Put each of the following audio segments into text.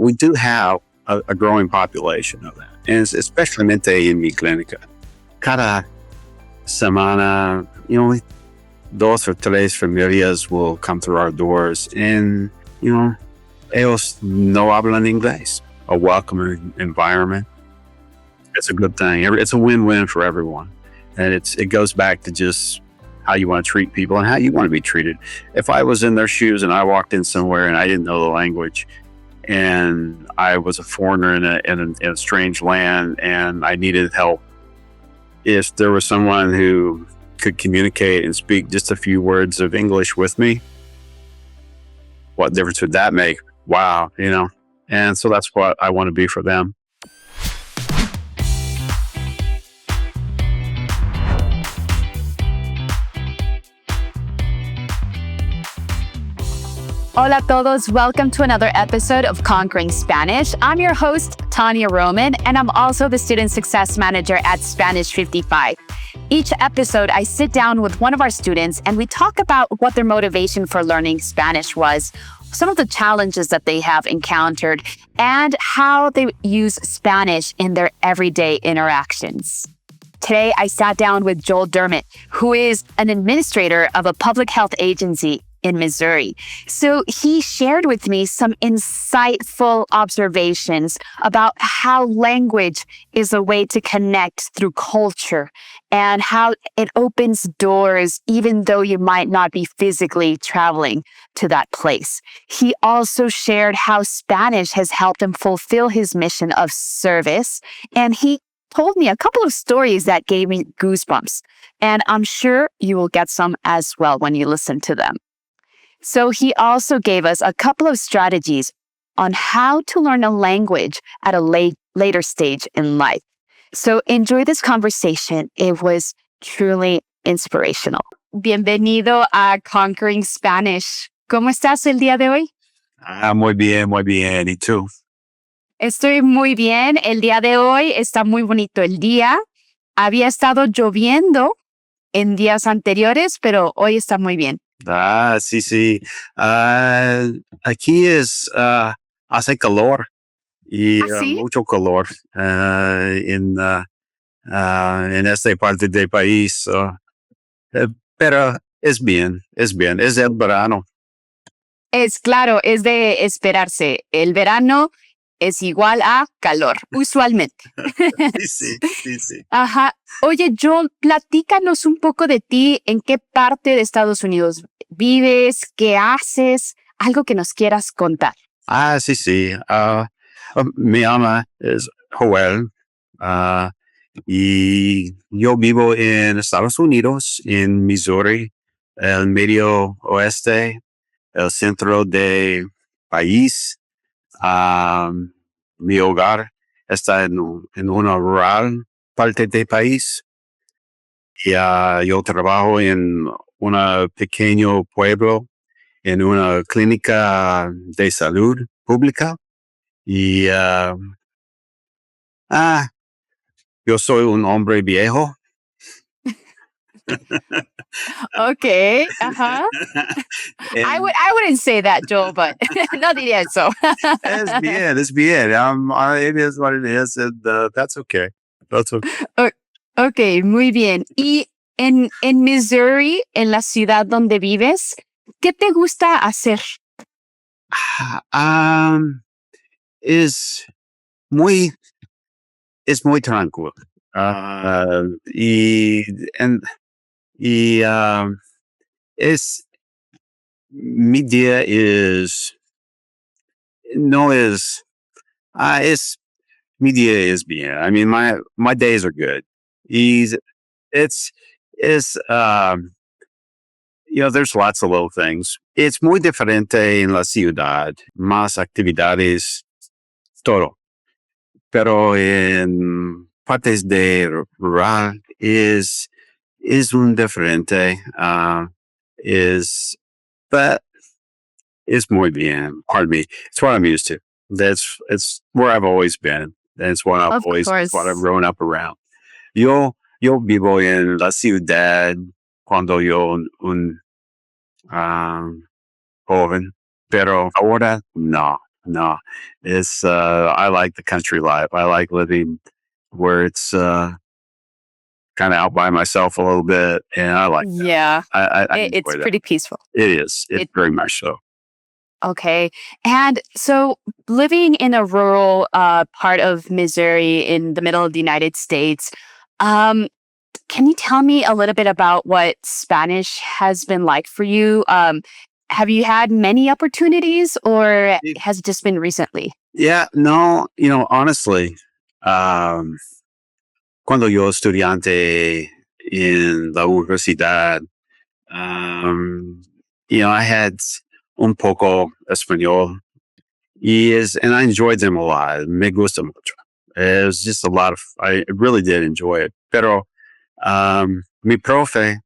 we do have a growing population of that. And especialmente en mi clínica. Cada semana, dos or tres familias will come through our doors and, ellos no hablan inglés. A welcoming environment. It's a good thing. It's a win-win for everyone. And it goes back to just how you want to treat people and how you want to be treated. If I was in their shoes and I walked in somewhere and I didn't know the language and I was a foreigner in a strange land and I needed help, if there was someone who could communicate and speak just a few words of English with me, what difference would that make? Wow, And so that's what I want to be for them. Hola todos, welcome to another episode of Conquering Spanish. I'm your host, Tania Roman, and I'm also the Student Success Manager at Spanish 55. Each episode, I sit down with one of our students and we talk about what their motivation for learning Spanish was, some of the challenges that they have encountered, and how they use Spanish in their everyday interactions. Today, I sat down with Joel Dermott, who is an administrator of a public health agency in Missouri. So he shared with me some insightful observations about how language is a way to connect through culture and how it opens doors even though you might not be physically traveling to that place. He also shared how Spanish has helped him fulfill his mission of service, and he told me a couple of stories that gave me goosebumps, and I'm sure you will get some as well when you listen to them. So he also gave us a couple of strategies on how to learn a language at a later stage in life. So enjoy this conversation. It was truly inspirational. Bienvenido a Conquering Spanish. ¿Cómo estás el día de hoy? Muy bien, muy bien. ¿Y tú? Estoy muy bien. El día de hoy está muy bonito el día. Había estado lloviendo en días anteriores, pero hoy está muy bien. Sí. Aquí hace calor y ¿Sí? mucho calor en esta parte del país. Pero es bien, es el verano. Es claro, es de esperarse. El verano es igual a calor, usualmente. Sí. Ajá. Oye, Joel, platícanos un poco de ti. ¿En qué parte de Estados Unidos vives? ¿Qué haces? Algo que nos quieras contar. Sí. Mi ama es Joel y yo vivo en Estados Unidos, en Missouri, el medio oeste, el centro del país. Mi hogar está en una rural parte del país y yo trabajo en un pequeño pueblo en una clínica de salud pública y yo soy un hombre viejo. Okay, ajá. I wouldn't say that, Joel, but no diría eso. Es bien. It is what it is, and that's okay. Okay, muy bien. Y en Missouri, en la ciudad donde vives, ¿qué te gusta hacer? Es muy tranquilo. Mi día mi día es bien. I mean, my days are good. It's there's lots of little things. It's muy diferente en la ciudad, más actividades, todo. Pero en partes de rural es un diferente. But it's muy bien. Pardon me. It's what I'm used to. It's where I've always been. That's what I've grown up around. Yo vivo en la ciudad cuando yo un joven, pero ahora no. no, it's I like the country life. I like living where it's kind of out by myself a little bit, and I like that. Yeah, I it's enjoy that. pretty peaceful. It is. It's It very much so. Okay. And so living in a rural part of Missouri in the middle of the United States, um, can you tell me a little bit about what Spanish has been like for you? Have you had many opportunities or has it just been recently? Yeah, no, honestly, um, cuando yo estudiante en la universidad, um, I had un poco español and I enjoyed them a lot. Me gusta mucho. It was just a lot of, I really did enjoy it. Pero, mi profe,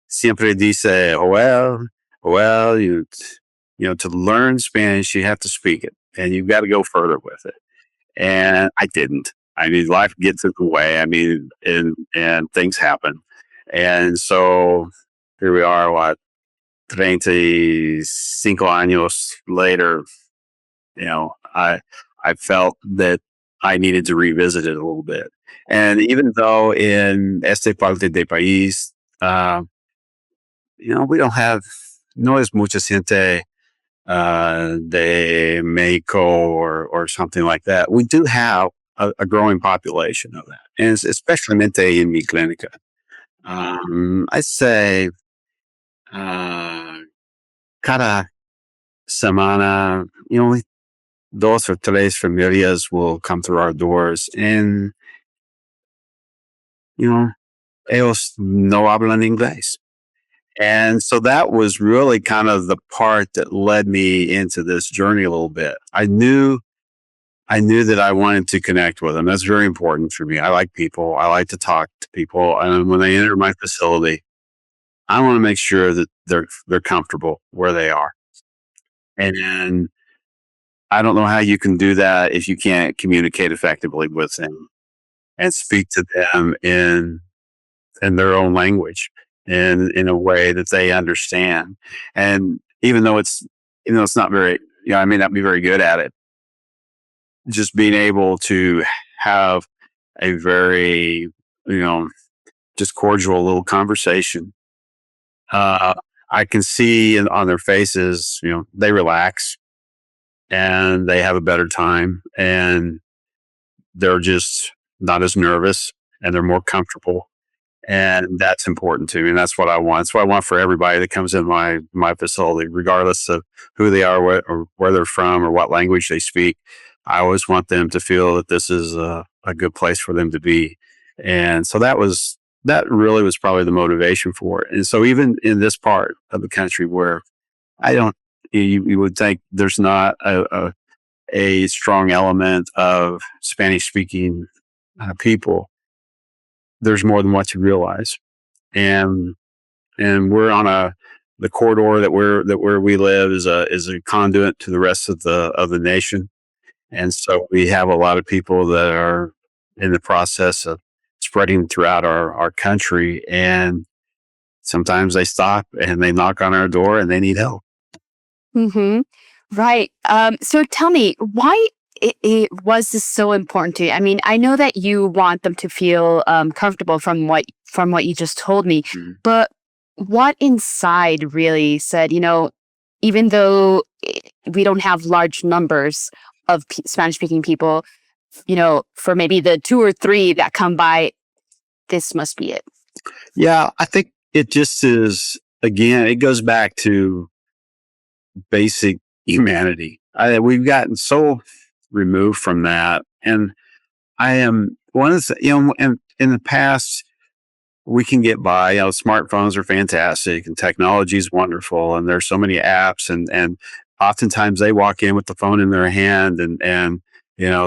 siempre dice, well, to learn Spanish, you have to speak it and you've got to go further with it. And I didn't. I mean, life gets in the way. I mean, and things happen. And so here we are, what, 35 años later, I felt that I needed to revisit it a little bit. And even though in este parte del país, uh, we don't have, no es mucha gente de Mexico or something like that. We do have a growing population of that, and especially in mi clínica. I'd say uh, cada semana, dos or tres familias will come through our doors, and you know, ellos no hablan inglés. And so that was really kind of the part that led me into this journey a little bit. I knew that I wanted to connect with them. That's very important for me. I like people. I like to talk to people. And when they enter my facility, I want to make sure that they're comfortable where they are. And I don't know how you can do that if you can't communicate effectively with them and speak to them in their own language and in a way that they understand. And even though it's not very, I may not be very good at it, just being able to have a very, you know, just cordial little conversation. Uh, I can see on their faces, they relax and they have a better time and they're just not as nervous and they're more comfortable. And that's important to me. And that's what I want. That's what I want for everybody that comes in my facility, regardless of who they are or where they're from or what language they speak. I always want them to feel that this is a good place for them to be. And so that really was probably the motivation for it. And so even in this part of the country where I don't, you would think there's not a strong element of Spanish speaking people, there's more than what you realize. And we're on the corridor that where we live is a conduit to the rest of the nation. And so we have a lot of people that are in the process of spreading throughout our country. And sometimes they stop and they knock on our door and they need help. Mm-hmm. Right. So tell me, why it was this so important to you? I mean, I know that you want them to feel comfortable from what you just told me, Mhm. but what inside really said, even though we don't have large numbers of Spanish speaking people, for maybe the two or three that come by, this must be it. Yeah, I think it just is, again, it goes back to basic humanity. We've gotten so removed from that. And I am one of the, in the past, we can get by. Smartphones are fantastic and technology is wonderful. And there's so many apps and oftentimes they walk in with the phone in their hand and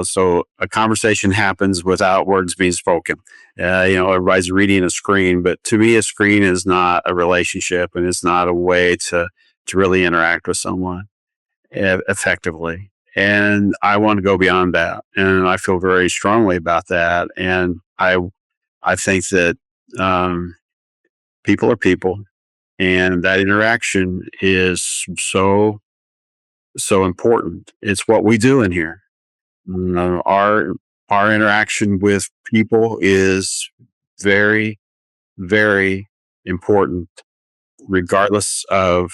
so a conversation happens without words being spoken. Everybody's reading a screen, but to me, a screen is not a relationship and it's not a way to really interact with someone effectively. And I want to go beyond that. And I feel very strongly about that. And I think that um, people are people, and that interaction is so so important. It's what we do in here. You know, our interaction with people is very, very important, regardless of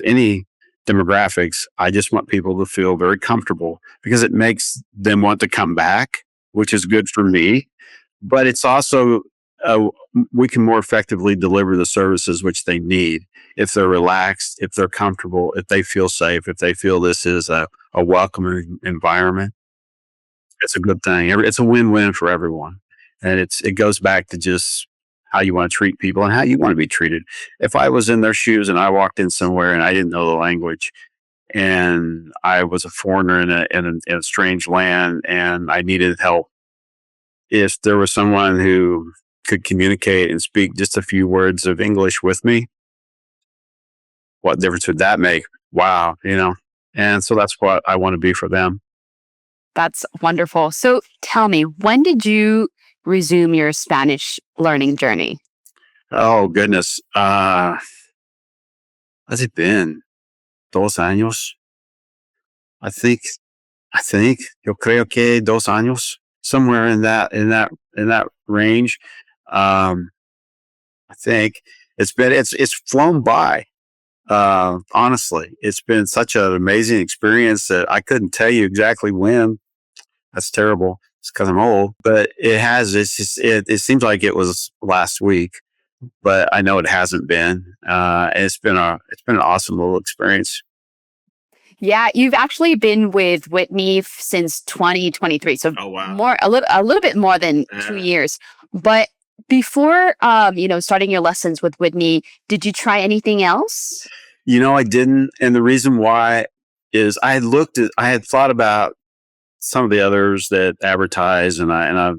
any demographics. I just want people to feel very comfortable because it makes them want to come back, which is good for me. But it's also uh, we can more effectively deliver the services which they need if they're relaxed, if they're comfortable, if they feel safe, if they feel this is a welcoming environment. It's a good thing. It's a win-win for everyone, and it goes back to just how you want to treat people and how you want to be treated. If I was in their shoes and I walked in somewhere and I didn't know the language and I was a foreigner in a strange land and I needed help, if there was someone who could communicate and speak just a few words of English with me, what difference would that make? Wow, you know. And so that's what I want to be for them. That's wonderful. So tell me, when did you resume your Spanish learning journey? Oh goodness, has it been 2 años? I think. Yo creo que 2 años, somewhere in that range. Um, I think it's flown by. Honestly, it's been such an amazing experience that I couldn't tell you exactly when. That's terrible. It's because I'm old, but it has. It's just it seems like it was last week, but I know it hasn't been. It's been an awesome little experience. Yeah, you've actually been with Whitney since 2023, so Oh wow. more a little bit more than 2 years. But before starting your lessons with Whitney, did you try anything else? You know, I didn't, and the reason why is I had thought about some of the others that advertise, I kind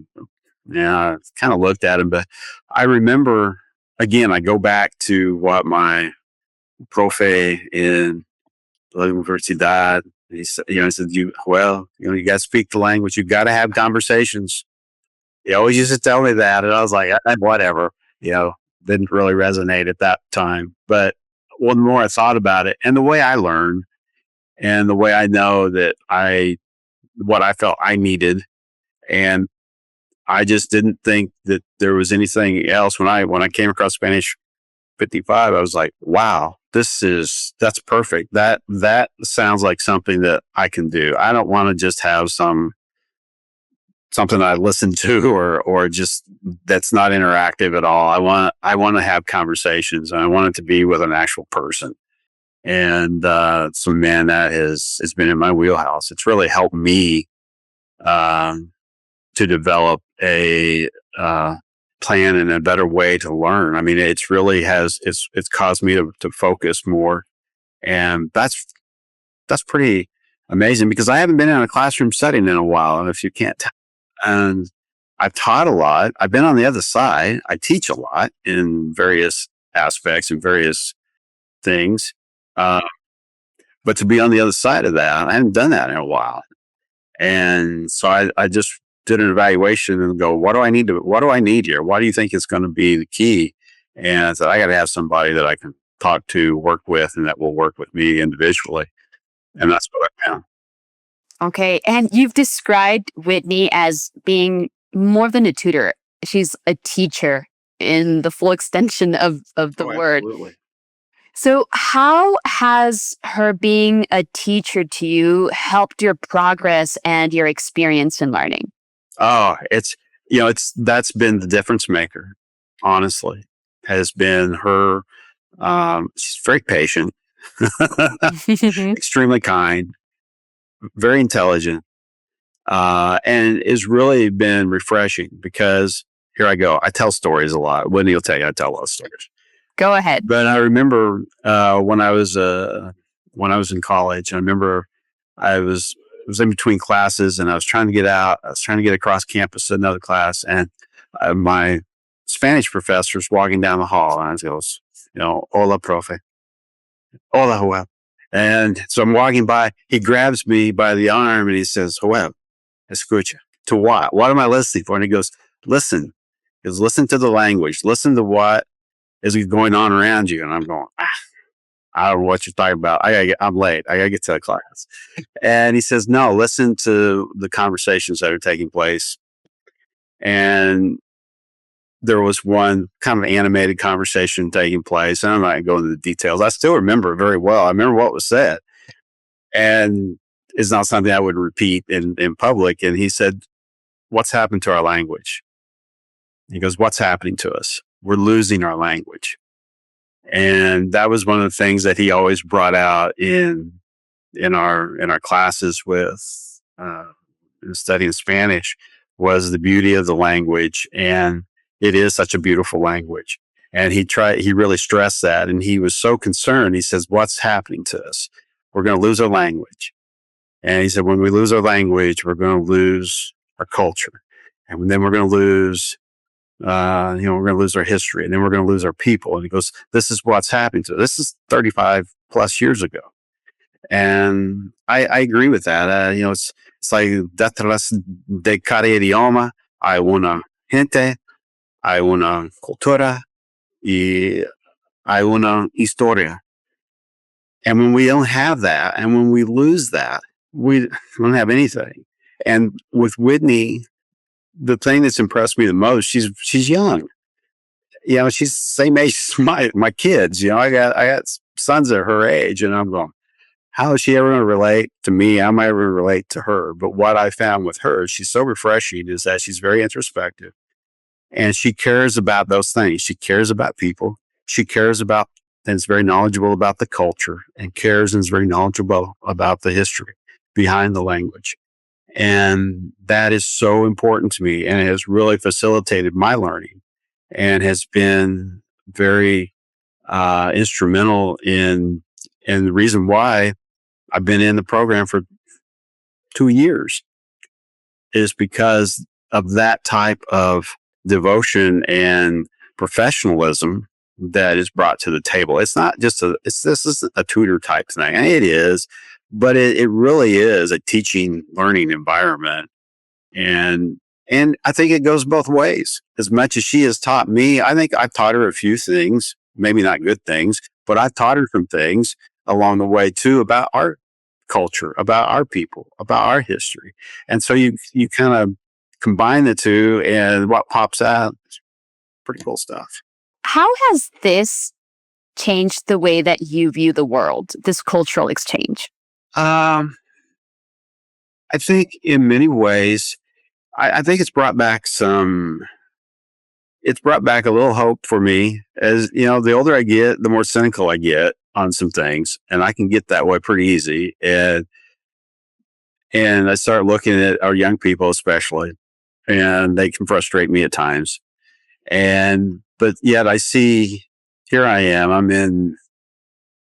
of looked at them, but I remember again. I go back to what my profe in La Universidad. He said, he said, you got to speak the language. You got to have conversations. He always used to tell me that, and I was like, whatever. You know, didn't really resonate at that time. But the more I thought about it, and the way I learned, and the way I know that what I felt I needed, and I just didn't think that there was anything else. When I came across Spanish 55, I was like, wow, that's perfect. That sounds like something that I can do. I don't want to just have something I listen to or just that's not interactive at all. I want to have conversations, and I want it to be with an actual person. And so, man, that has been in my wheelhouse. It's really helped me um, to develop a plan and a better way to learn. I mean, it's caused me to focus more, and that's pretty amazing because I haven't been in a classroom setting in a while. And if you can't tell, and I've taught a lot. I've been on the other side. I teach a lot in various aspects and various things. Uh, but to be on the other side of that, I haven't done that in a while. And so I just did an evaluation and go, what do I need here? Why do you think it's going to be the key? And I said, I got to have somebody that I can talk to, work with, and that will work with me individually. And that's what I found. Okay, and you've described Whitney as being more than a tutor. She's a teacher in the full extension of the word. Absolutely. So, how has her being a teacher to you helped your progress and your experience in learning? Oh, that's been the difference maker, honestly, has been her. She's very patient, extremely kind, very intelligent, and it's really been refreshing because here I go. I tell stories a lot. Whitney will tell you I tell a lot of stories. Go ahead. But I remember when I was in college. I remember I was in between classes and I was trying to get out. I was trying to get across campus to another class, and my Spanish professor was walking down the hall, and I goes, "Hola, profe. Hola, Joel." And so I'm walking by. He grabs me by the arm and he says, "Joel, escucha." To what? What am I listening for? And he goes, "Listen." He goes, "Listen to the language. Listen to what is going on around you." And I'm going, ah. I don't know what you're talking about. I'm late. I gotta get to the class. And he says, no, listen to the conversations that are taking place. And there was one kind of animated conversation taking place. And I'm not going to go into the details. I still remember it very well. I remember what was said. And it's not something I would repeat in public. And he said, what's happened to our language? He goes, what's happening to us? We're losing our language. And that was one of the things that he always brought out in our classes with studying Spanish, was the beauty of the language. And it is such a beautiful language. And he really stressed that. And he was so concerned. He says, what's happening to us? We're going to lose our language. And he said, when we lose our language, we're going to lose our culture. And then we're going to lose, we're going to lose our history. And then we're going to lose our people. And he goes, this is what's happening to us. This is 35 plus years ago. And I agree with that. It's like detrás de cada idioma hay una gente, hay una cultura, y hay una historia. And when we don't have that, and when we lose that, we don't have anything. And with Whitney, the thing that's impressed me the most, she's young. She's the same age as my kids. I got sons at her age, and I'm going, how is she ever going to relate to me? How am I ever going to relate to her? But what I found with her, she's so refreshing, is that she's very introspective, and she cares about those things. She cares about people. She cares about, and is very knowledgeable about the culture, and cares and is very knowledgeable about the history behind the language. And that is so important to me, and it has really facilitated my learning and has been very instrumental in the reason why I've been in the program for 2 years is because of that type of devotion and professionalism that is brought to the table. It's not just this isn't a tutor type thing. It is, but it really is a teaching, learning environment. And I think it goes both ways. As much as she has taught me, I think I've taught her a few things, maybe not good things, but I've taught her some things along the way too about our culture, about our people, about our history. And so you kind of combine the two, and what pops out is pretty cool stuff. How has this changed the way that you view the world, this cultural exchange? I think in many ways, I think it's brought back a little hope for me. As the older I get, the more cynical I get on some things, and I can get that way pretty easy. And I start looking at our young people, especially, and they can frustrate me at times. But yet I see, here I am, I'm in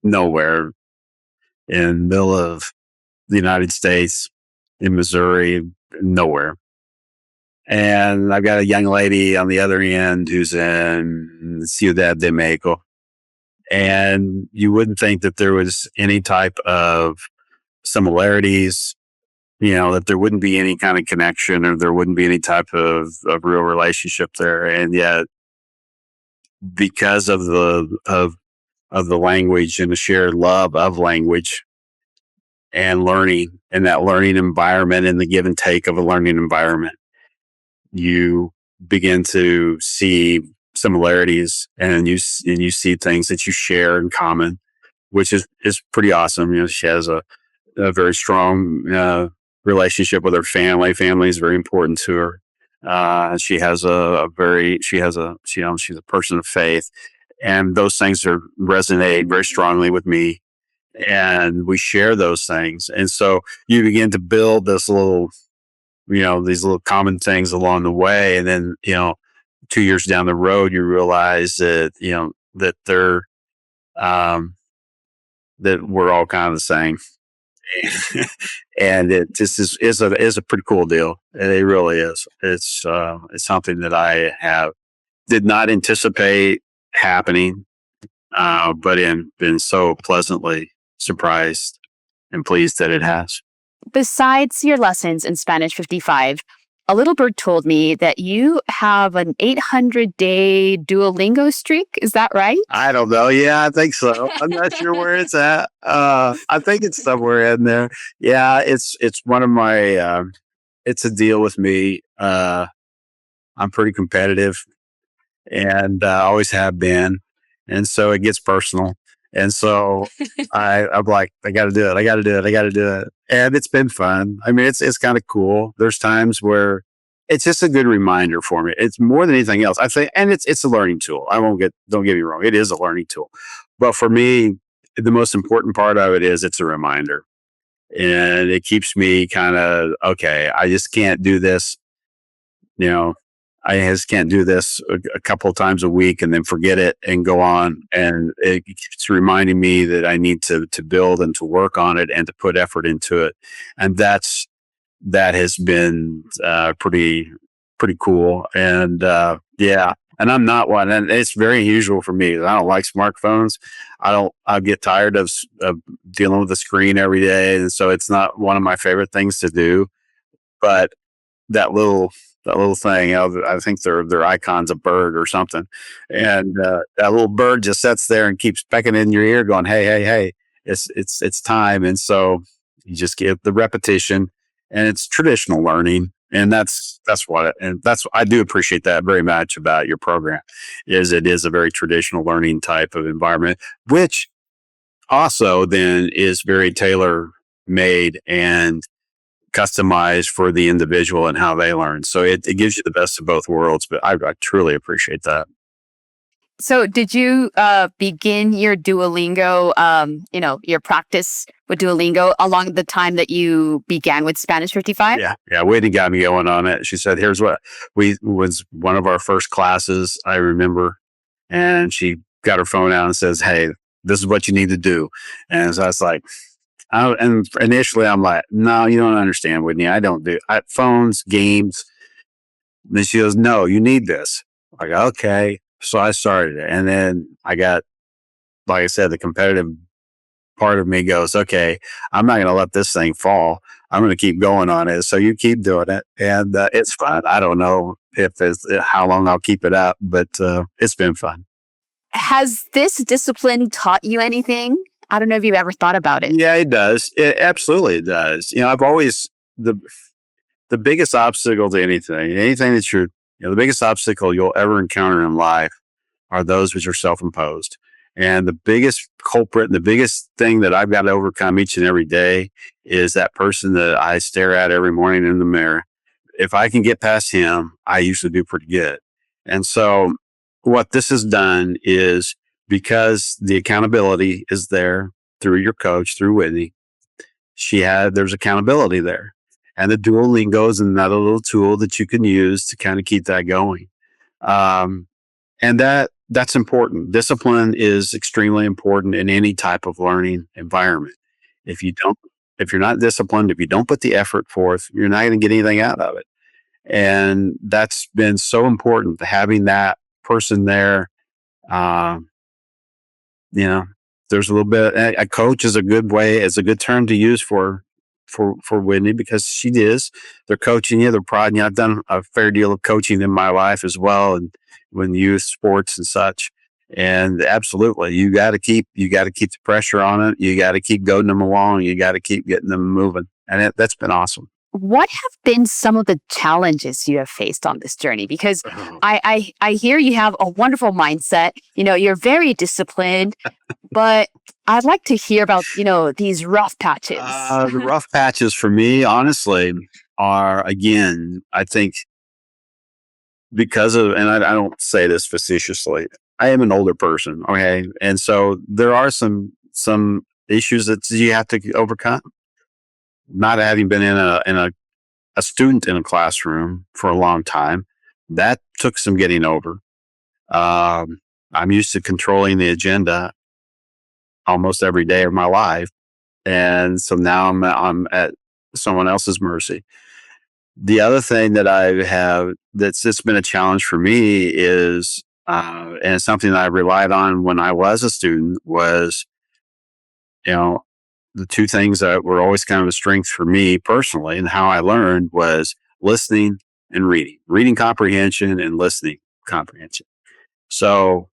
nowhere, in the middle of the United States, in Missouri, nowhere. And I've got a young lady on the other end who's in Ciudad de Mexico. And you wouldn't think that there was any type of similarities, that there wouldn't be any kind of connection, or there wouldn't be any type of real relationship there. And yet, because of the language and the shared love of language and learning, and that learning environment and the give and take of a learning environment, you begin to see similarities, and you see things that you share in common, which is pretty awesome. She has a very strong relationship with her family. Family is very important to her. She's a person of faith, and those things resonate very strongly with me, and we share those things. And so you begin to build this little, these little common things along the way. And then, 2 years down the road, you realize that, that they're, that we're all kind of the same. And it just is a pretty cool deal. It really is. It's something that I did not anticipate happening, but been so pleasantly surprised and pleased that it has. Besides your lessons in Spanish 55, a little bird told me that you have an 800-day Duolingo streak. Is that right? I don't know. Yeah, I think so. I'm not sure where it's at. I think it's somewhere in there. Yeah, it's one of my. It's a deal with me. I'm pretty competitive, and always have been, and so it gets personal. And so I'm like, I got to do it. I got to do it. I got to do it. And it's been fun. I mean, it's kind of cool. There's times where it's just a good reminder for me. It's more than anything else. I think, and it's a learning tool. Don't get me wrong. It is a learning tool, but for me, the most important part of it is it's a reminder, and it keeps me kind of okay. I just can't do this, you know, I just can't do this a couple of times a week and then forget it and go on. And it keeps reminding me that I need to build and to work on it and to put effort into it. And that has been pretty cool. And yeah, and I'm not one, and it's very unusual for me. I don't like smartphones. I get tired of dealing with the screen every day, and so it's not one of my favorite things to do. But that little thing, I think their icon's a bird or something, and that little bird just sits there and keeps pecking in your ear, going, "Hey, hey, hey, it's time." And so you just get the repetition, and it's traditional learning, and that's I do appreciate that very much about your program, is it is a very traditional learning type of environment, which also then is very tailor made and customized for the individual and how they learn. So it gives you the best of both worlds. But I truly appreciate that. So did you begin your Duolingo, your practice with Duolingo along the time that you began with Spanish 55? Yeah. Whitney got me going on it. She said, "Here's what we was one of our first classes, I remember," and she got her phone out and says, "Hey, this is what you need to do." And so I was like, and initially I'm like, "No, you don't understand, Whitney. I don't do phones, games." Then she goes, "No, you need this." Like, okay. So I started it. And then I got, like I said, the competitive part of me goes, okay, I'm not going to let this thing fall. I'm going to keep going on it. So you keep doing it. And it's fun. I don't know if it's how long I'll keep it up, but it's been fun. Has this discipline taught you anything? I don't know if you've ever thought about it. Yeah, it does. It absolutely does. I've always, the biggest obstacle to anything that the biggest obstacle you'll ever encounter in life are those which are self-imposed. And the biggest culprit, the biggest thing that I've got to overcome each and every day is that person that I stare at every morning in the mirror. If I can get past him, I usually do pretty good. And so what this has done is, because the accountability is there through your coach, through Whitney, there's accountability there. And the Duolingo is another little tool that you can use to kind of keep that going. And that's important. Discipline is extremely important in any type of learning environment. If you're not disciplined, if you don't put the effort forth, you're not going to get anything out of it. And that's been so important, having that person there. There's a little bit, a coach is a good term to use for Whitney, because they're coaching you, they're prodding you. I've done a fair deal of coaching in my life as well, and when youth sports and such. And absolutely, you got to keep the pressure on it. You got to keep goading them along. You got to keep getting them moving. And that's been awesome. What have been some of the challenges you have faced on this journey? Because I hear you have a wonderful mindset. You're very disciplined, but I'd like to hear about, these rough patches. The rough patches for me, honestly, are, again, I think because of, and I don't say this facetiously, I am an older person. Okay. And so there are some issues that you have to overcome. Not having been in a student in a classroom for a long time, that took some getting over. I'm used to controlling the agenda almost every day of my life, and so now I'm at someone else's mercy. The other thing that I have that's just been a challenge for me is, and it's something that I relied on when I was a student, was, the two things that were always kind of a strength for me personally and how I learned was listening and reading comprehension and listening comprehension. So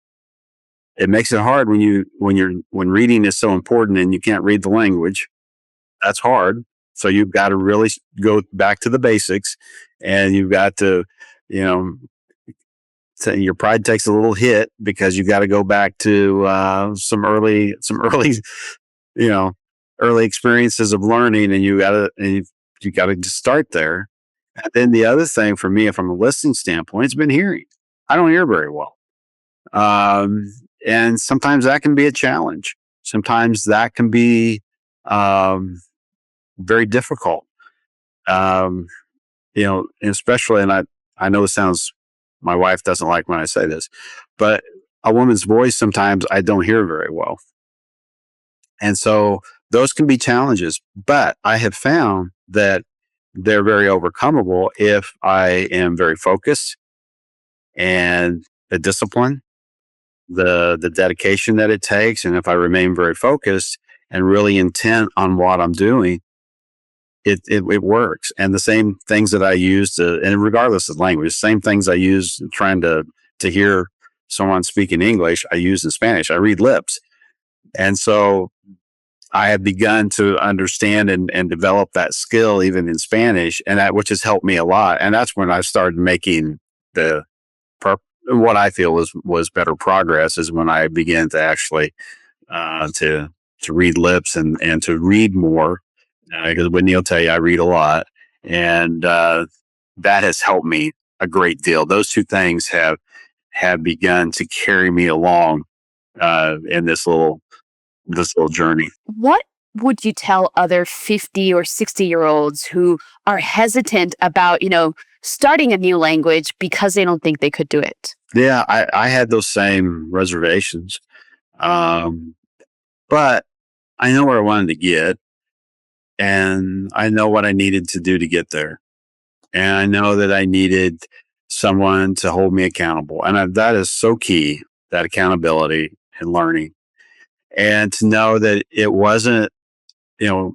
it makes it hard when reading is so important and you can't read the language. That's hard. So you've got to really go back to the basics, and you've got to, you know, your pride takes a little hit because you got to go back to some early, you know, early experiences of learning, and you got to just start there. And then the other thing for me, from a listening standpoint, has been hearing. I don't hear very well, and sometimes that can be a challenge. Sometimes that can be very difficult. Especially, and I know my wife doesn't like when I say this, but a woman's voice sometimes I don't hear very well. And so those can be challenges, but I have found that they're very overcomable if I am very focused, and the discipline, the dedication that it takes. And if I remain very focused and really intent on what I'm doing, it works. And the same things that I use and regardless of language, same things I use trying to hear someone speaking English, I use in Spanish. I read lips. And so I have begun to understand and develop that skill even in Spanish, and which has helped me a lot. And that's when I started making what I feel was better progress, is when I began to actually to read lips and to read more, because Whitney will tell you I read a lot, and that has helped me a great deal. Those two things have begun to carry me along in this little journey. What would you tell other 50 or 60-year-olds who are hesitant about, starting a new language because they don't think they could do it? Yeah, I had those same reservations. But I know where I wanted to get, and I know what I needed to do to get there. And I know that I needed someone to hold me accountable. And that is so key, that accountability and learning. And to know that it wasn't, it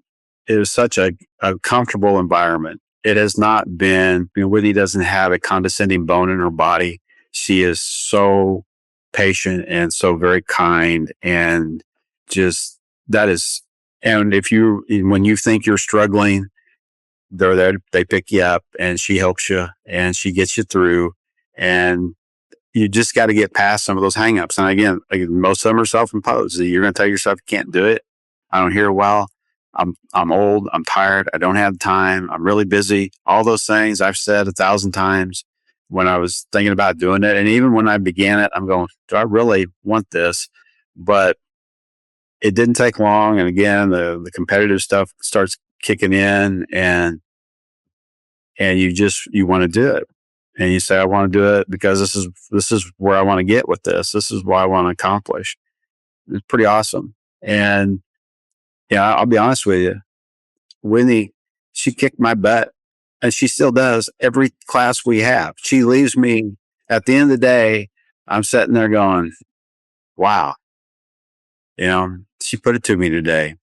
was such a comfortable environment. It has not been, Whitney doesn't have a condescending bone in her body. She is so patient and so very kind, and just that is, and when you think you're struggling, they're there, they pick you up, and she helps you and she gets you through, and you just got to get past some of those hangups. And again, most of them are self-imposed. You're going to tell yourself you can't do it. I don't hear well. I'm old. I'm tired. I don't have time. I'm really busy. All those things I've said 1,000 times when I was thinking about doing it. And even when I began it, I'm going, do I really want this? But it didn't take long. And again, the competitive stuff starts kicking in, and you want to do it. And you say, I want to do it because this is where I want to get with this. This is what I want to accomplish. It's pretty awesome. And yeah, I'll be honest with you, Whitney, she kicked my butt, and she still does every class we have. She leaves me at the end of the day. I'm sitting there going, wow, she put it to me today.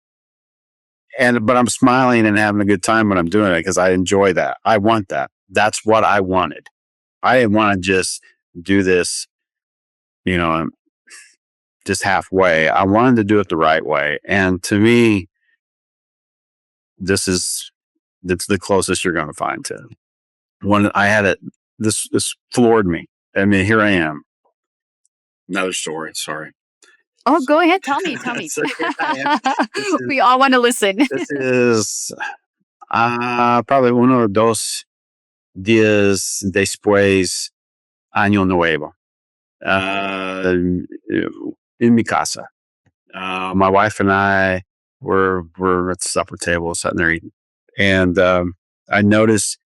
But I'm smiling and having a good time when I'm doing it, because I enjoy that. I want that. That's what I wanted. I didn't want to just do this, just halfway. I wanted to do it the right way. And to me, that's the closest you're going to find to it. When I had it, this floored me. I mean, here I am. Another story. Sorry. Oh, go ahead. Tell me. We all want to listen. This is probably 1 or 2 días después, Año Nuevo, in mi casa. My wife and I were at the supper table, sitting there eating, and I noticed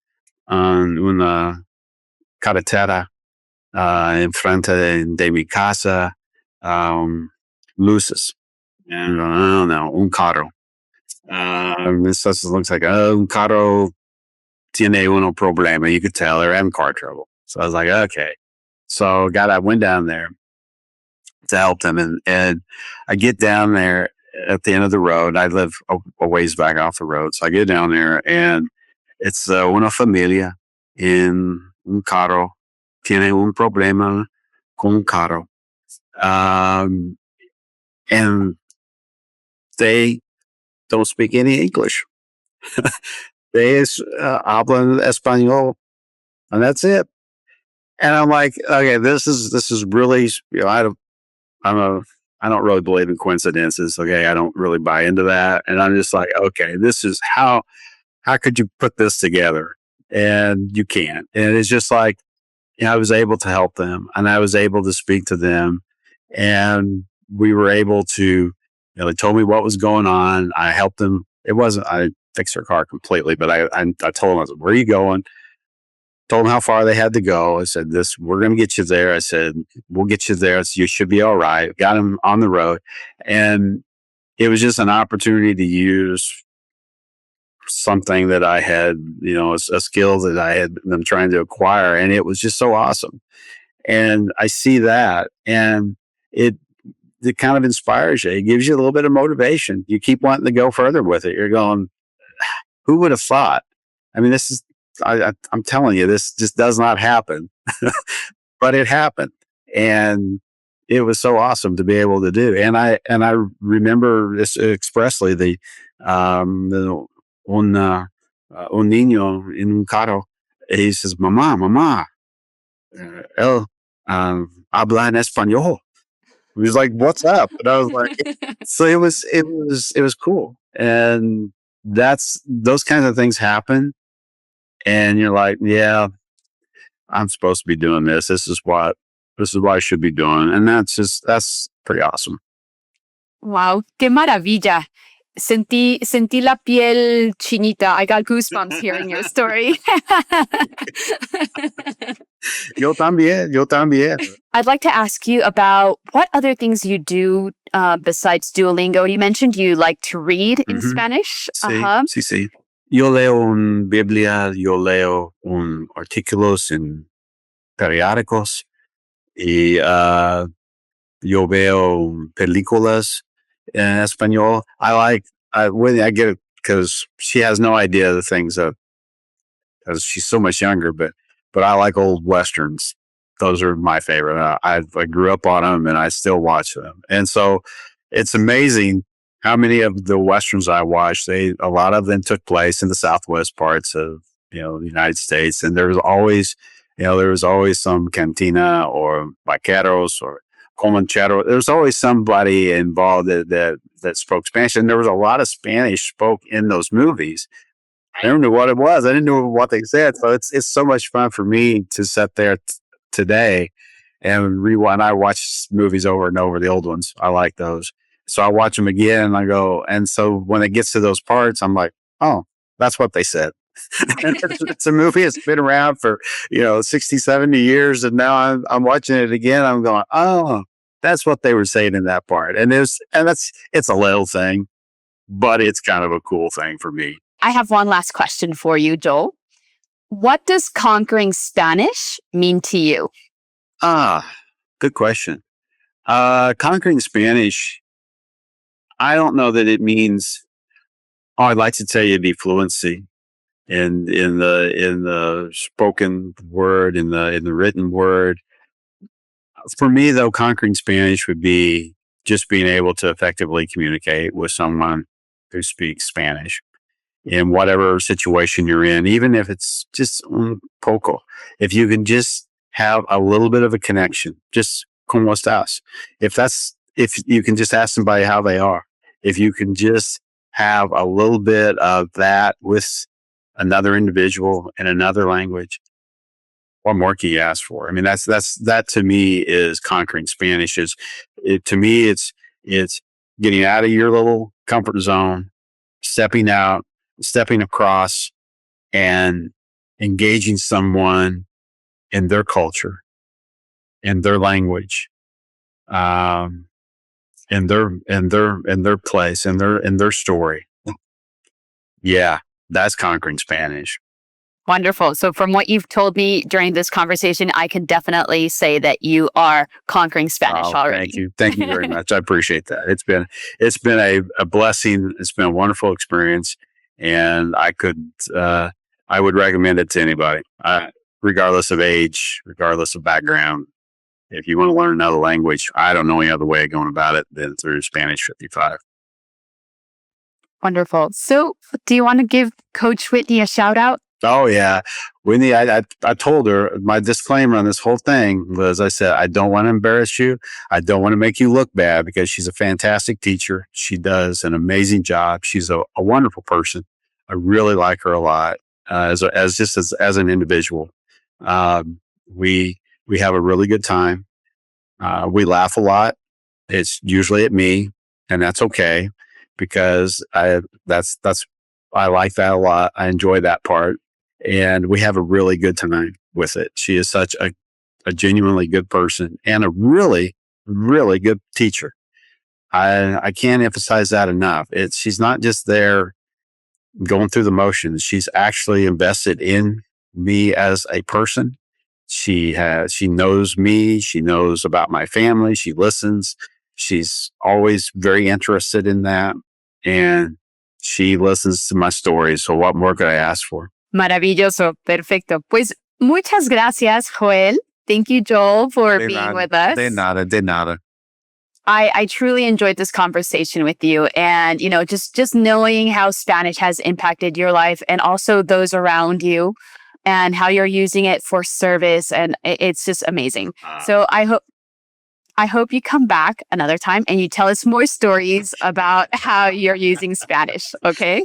on una carretera enfrente de mi casa, luces, and I don't know, un carro. This looks like un carro tiene uno problema. You could tell they're having car trouble. So I was like, okay. So I went down there to help them, and I get down there at the end of the road. I live a ways back off the road, so I get down there, and it's una familia, en un carro, tiene un problema con un carro. And they don't speak any English. They hablan español, and that's it. And I'm like, okay, this is really, I'm a I don't really believe in coincidences. Okay, I don't really buy into that, and I'm just like, okay, this is how could you put this together? And you can't. And it's just like, I was able to help them, and I was able to speak to them, and we were able to, they told me what was going on. I helped them. It wasn't, I fixed their car completely, but I told them, I said, where are you going? Told them how far they had to go. I said, we're going to get you there. I said, we'll get you there. So you should be all right. Got them on the road. And it was just an opportunity to use something that I had, a skill that I had been trying to acquire. And it was just so awesome. And I see that, and it kind of inspires you. It gives you a little bit of motivation. You keep wanting to go further with it. You're going, who would have thought? I mean, this is, I'm telling you, this just does not happen, but it happened. And it was so awesome to be able to do. And I remember this expressly, un niño en un carro, he says, mamá, él habla en español. He was like, what's up? And I was like, so it was cool. And those kinds of things happen. And you're like, yeah, I'm supposed to be doing this. This is what I should be doing. And that's pretty awesome. Wow, qué maravilla. Sentí la piel chinita. I got goosebumps hearing your story. Yo también. I'd like to ask you about what other things you do besides Duolingo. You mentioned you like to read in Spanish. Sí. Yo leo un Biblia, yo leo un artículos en periódicos, y yo veo películas en español. When I get it, because she has no idea the things that, because she's so much younger, but I like old Westerns. Those are my favorite. I grew up on them, and I still watch them. And so it's amazing how many of the Westerns I watched, a lot of them took place in the Southwest parts of, the United States. And there was always some cantina or vaqueros or comanchero. There was always somebody involved that spoke Spanish. And there was a lot of Spanish spoke in those movies. I never knew what it was. I didn't know what they said. So it's so much fun for me to sit there today and rewind. I watch movies over and over, the old ones. I like those. So I watch them again, and I go, and so when it gets to those parts, I'm like, oh, that's what they said. And it's a movie. It's been around for, 60, 70 years. And now I'm watching it again. I'm going, oh, that's what they were saying in that part. And it's a little thing, but it's kind of a cool thing for me. I have one last question for you, Joel. What does conquering Spanish mean to you? Good question. Conquering Spanish, I don't know that it means, I'd like to tell you it'd be fluency in the spoken word, in the written word. For me, though, conquering Spanish would be just being able to effectively communicate with someone who speaks Spanish in whatever situation you're in, even if it's just un poco. If you can just have a little bit of a connection, just ¿cómo estás? If you can just ask somebody how they are, if you can just have a little bit of that with another individual in another language, what more can you ask for? I mean, that to me is conquering Spanish. To me, it's getting out of your little comfort zone, stepping out, stepping across, and engaging someone in their culture, in their language, in their place, in their story. Yeah, that's conquering Spanish. Wonderful. So from what you've told me during this conversation, I can definitely say that you are conquering Spanish already. Thank you very much. I appreciate that. It's been a blessing. It's been a wonderful experience, and I could I would recommend it to anybody, regardless of age, regardless of background. If you want to learn another language, I don't know any other way of going about it than through Spanish 55. Wonderful. So do you want to give Coach Whitney a shout out? Oh, yeah. Whitney, I told her my disclaimer on this whole thing was I said, I don't want to embarrass you. I don't want to make you look bad because she's a fantastic teacher. She does an amazing job. She's a wonderful person. I really like her a lot as an individual. We have a really good time. We laugh a lot. It's usually at me, and that's okay because I like that a lot. I enjoy that part, and we have a really good time with it. She is such a genuinely good person and a really, really good teacher. I can't emphasize that enough. She's not just there going through the motions. She's actually invested in me as a person. She knows me. She knows about my family. She listens. She's always very interested in that. And she listens to my stories. So what more could I ask for? Maravilloso. Perfecto. Pues muchas gracias, Joel. Thank you, Joel, for being with us. De nada. I truly enjoyed this conversation with you, and just knowing how Spanish has impacted your life and also those around you, and how you're using it for service, and it's just amazing. So I hope you come back another time and you tell us more stories about how you're using Spanish. Okay.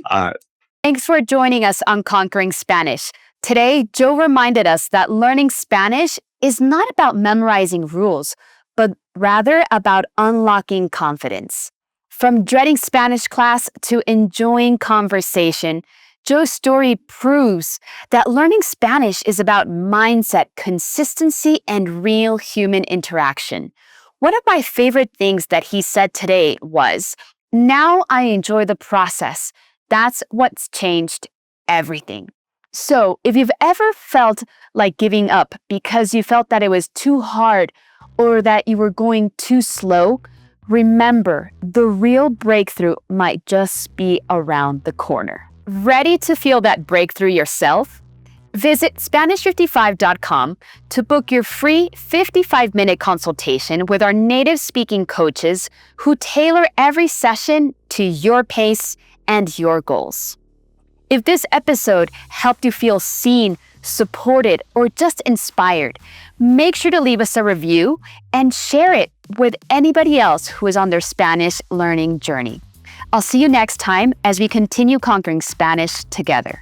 Thanks for joining us on Conquering Spanish. Today, Joe reminded us that learning Spanish is not about memorizing rules, but rather about unlocking confidence. From dreading Spanish class to enjoying conversation, Joe's story proves that learning Spanish is about mindset, consistency, and real human interaction. One of my favorite things that he said today was, "Now I enjoy the process. That's what's changed everything." So if you've ever felt like giving up because you felt that it was too hard or that you were going too slow, remember, the real breakthrough might just be around the corner. Ready to feel that breakthrough yourself? Visit Spanish55.com to book your free 55-minute consultation with our native speaking coaches who tailor every session to your pace and your goals. If this episode helped you feel seen, supported, or just inspired, make sure to leave us a review and share it with anybody else who is on their Spanish learning journey. I'll see you next time as we continue conquering Spanish together.